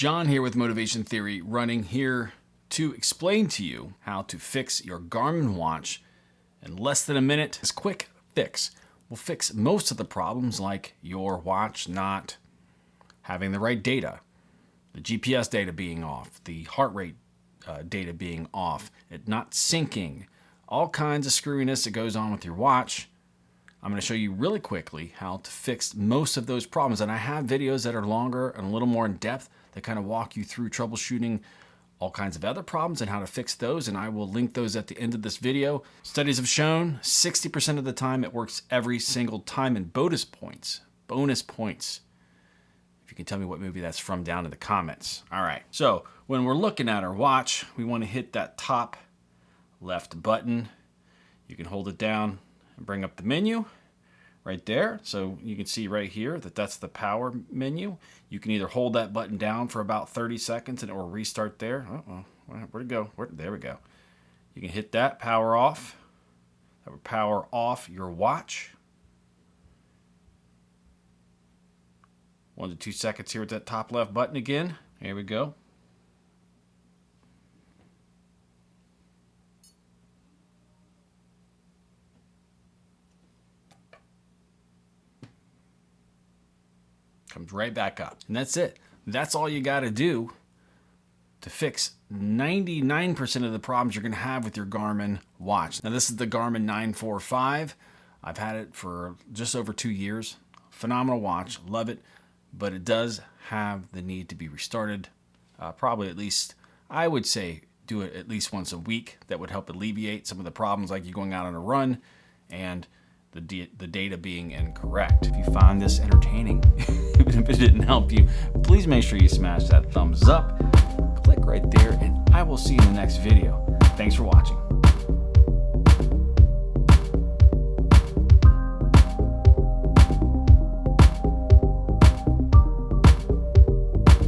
John here with Motivation Theory Running, here to explain to you how to fix your Garmin watch in less than a minute. This quick fix will fix most of the problems, like your watch not having the right data, the GPS data being off, the heart rate data being off, it not syncing, all kinds of screwiness that goes on with your watch. I'm going to show you really quickly how to fix most of those problems. And I have videos that are longer and a little more in depth that kind of walk you through troubleshooting all kinds of other problems and how to fix those. And I will link those at the end of this video. Studies have shown 60% of the time it works every single time. And bonus points. If you can tell me what movie that's from down in the comments. All right. So when we're looking at our watch, we want to hit that top left button. You can hold it down and bring up the menu right there. So you can see right here that that's the power menu. You can either hold that button down for about 30 seconds and or restart there. Where'd it go? There we go. You can hit that, power off. That would power off your watch. 1 to 2 seconds here with that top left button again. There we go. Comes right back up. And that's it. That's all you got to do to fix 99% of the problems you're going to have with your Garmin watch. Now, this is the Garmin 945. I've had it for just over 2 years. Phenomenal watch. Love it. But it does have the need to be restarted. Probably at least, I would say, do it at least once a week. That would help alleviate some of the problems, like you going out on a run and the data being incorrect. If you found this entertaining, even if it didn't help you, please make sure you smash that thumbs up, click right there, and I will see you in the next video. Thanks for watching.